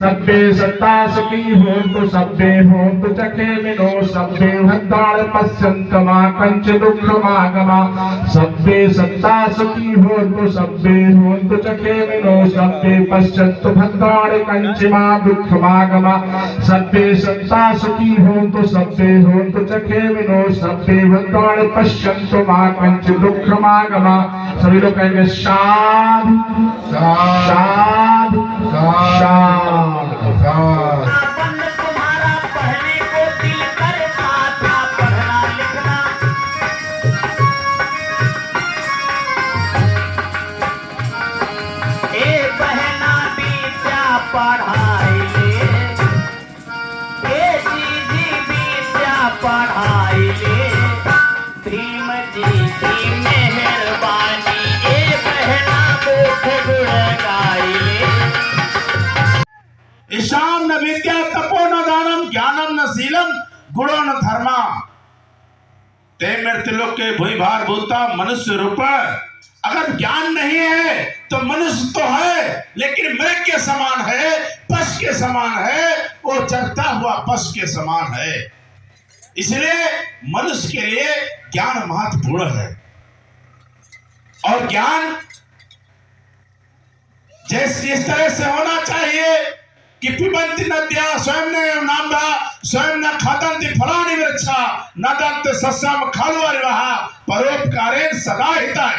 सभ्ये सत्ता सुखी होन्तु सभ्ये होन्तु चखे विनो सभ्ये भद्राणि पश्यन्तु मा कञ्चित् दुःखमागमा सभ्ये सत्ता सुखी होन्तु सभ्ये होन्तु चखे विनो सभ्ये पश्यन्तु भद्राणि कञ्चित् मा दुःखमागमा सभ्ये सत्ता सुखी होन्तु सभ्ये होन्तु चखे विनो सभ्ये भद्राणि पश्यन्तु मा कञ्चित् दुःखमागमा। सभी लोग कहेंगे साधु साधु साधु। तुम्हारा पहले को दिल करता था पढ़ना लिखना, ए बहना विद्या पढ़ाई ले, ए जीजी विद्या पढ़ाई ले, प्रेम जी की मेहरबानी, ए बहना मुख गुण गाई ले। ईशान न विद्या तपो न दानम ज्ञानम न शीलम गुणो न धर्मा ते मृत्युलोक के भूमि भार भूता मनुष्य रूप। अगर ज्ञान नहीं है तो मनुष्य तो है लेकिन मृग के समान है, पशु के समान है, वो जगता हुआ पशु के समान है। इसलिए मनुष्य के लिए ज्ञान महत्वपूर्ण है। और ज्ञान जैसे इस तरह से होना चाहिए कि पिबन्ति नद्या स्वयं न नाम्भा स्वयं न खादन्ति फलानि वृक्षा न दन्ति सस्यम खलु अरिवः परोपकारेण सदा हिताय।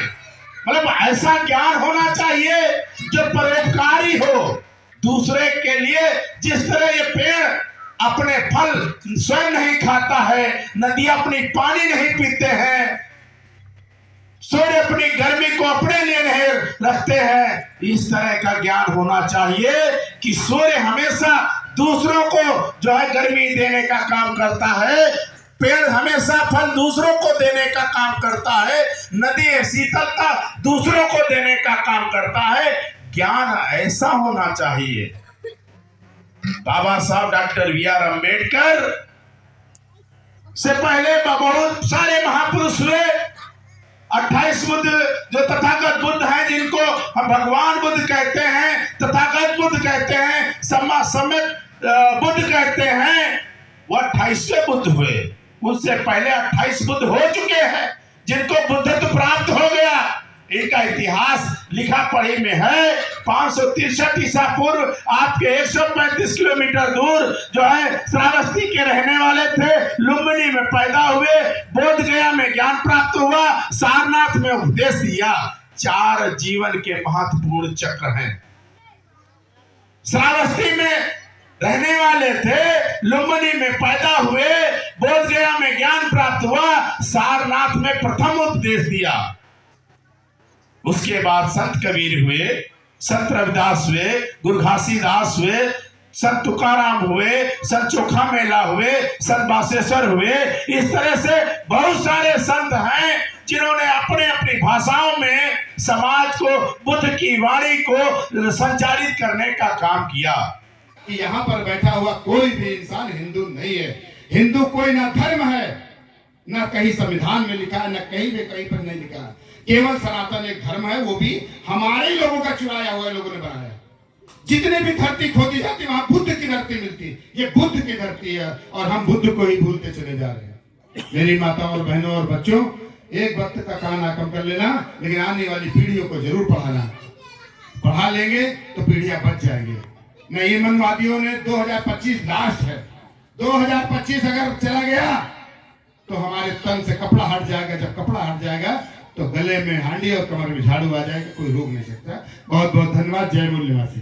मतलब ऐसा ज्ञान होना चाहिए जो परोपकारी हो दूसरे के लिए। जिस तरह ये पेड़ अपने फल स्वयं नहीं खाता है, नदियां अपनी पानी नहीं पीते हैं, सूर्य अपनी गर्मी को अपने लिए नहीं रखते हैं, इस तरह का ज्ञान होना चाहिए कि सूर्य हमेशा दूसरों को जो है गर्मी देने का काम करता है, पेड़ हमेशा फल दूसरों को देने का काम करता है, नदी शीतलता दूसरों को देने का काम करता है। ज्ञान ऐसा होना चाहिए। बाबा साहब डॉक्टर बी.आर. अम्बेडकर से पहले बहुत सारे महापुरुष हुए। 28 बुद्ध जो तथागत बुद्ध हैं, जिनको हम भगवान बुद्ध कहते हैं, तथागत बुद्ध कहते हैं, सम्यक बुद्ध कहते हैं, वो 28वें बुद्ध हुए। उससे पहले 28 बुद्ध हो चुके हैं जिनको बुद्धत्व प्राप्त हो गया। इनका इतिहास लिखा पढ़ी में है। 563 ईसा पूर्व आपके 135 किलोमीटर दूर जो है श्रावस्ती के रहने वाले थे, लुम्बिनी में पैदा हुए, बोध गया में ज्ञान प्राप्त हुआ, सारनाथ में उपदेश दिया। 4 जीवन के महत्वपूर्ण चक्र हैं। श्रावस्ती में रहने वाले थे, लुम्बिनी में पैदा हुए, बोध गया में ज्ञान प्राप्त हुआ, सारनाथ में प्रथम उपदेश दिया। उसके बाद संत कबीर हुए, संत रविदास हुए, गुरु घासीदास हुए, संत तुकाराम हुए, संत चोखा मेला हुए, संत बासेश्वर हुए। इस तरह से बहुत सारे संत हैं जिन्होंने अपने अपनी भाषाओं में समाज को, बुद्ध की वाणी को संचालित करने का काम किया। कि यहाँ पर बैठा हुआ कोई भी इंसान हिंदू नहीं है। हिंदू कोई ना धर्म है, ना कहीं संविधान में लिखा है, ना कहीं पर नहीं लिखा है। केवल सनातन एक धर्म है, वो भी हमारे लोगों का चुराया हुआ लोगों ने बनाया। जितने भी धरती खोदी जाती वहां बुद्ध की धरती मिलती। ये बुद्ध की धरती है और हम बुद्ध को ही भूलते चले जा रहे हैं। मेरी माताओं और बहनों और बच्चों, एक वक्त का कान कम कर लेना, लेकिन आने वाली पीढ़ियों को जरूर पढ़ाना। पढ़ा लेंगे तो पीढ़ियां बच जाएंगी। नहीं, मनवादियों ने 2025 लास्ट है। 2025 अगर चला गया तो हमारे तन से कपड़ा हट जाएगा। जब कपड़ा हट जाएगा तो गले में हांडी और कमर में झाड़ू आ जाएगा, कोई रोक नहीं सकता। बहुत बहुत धन्यवाद। जय मूल निवासी।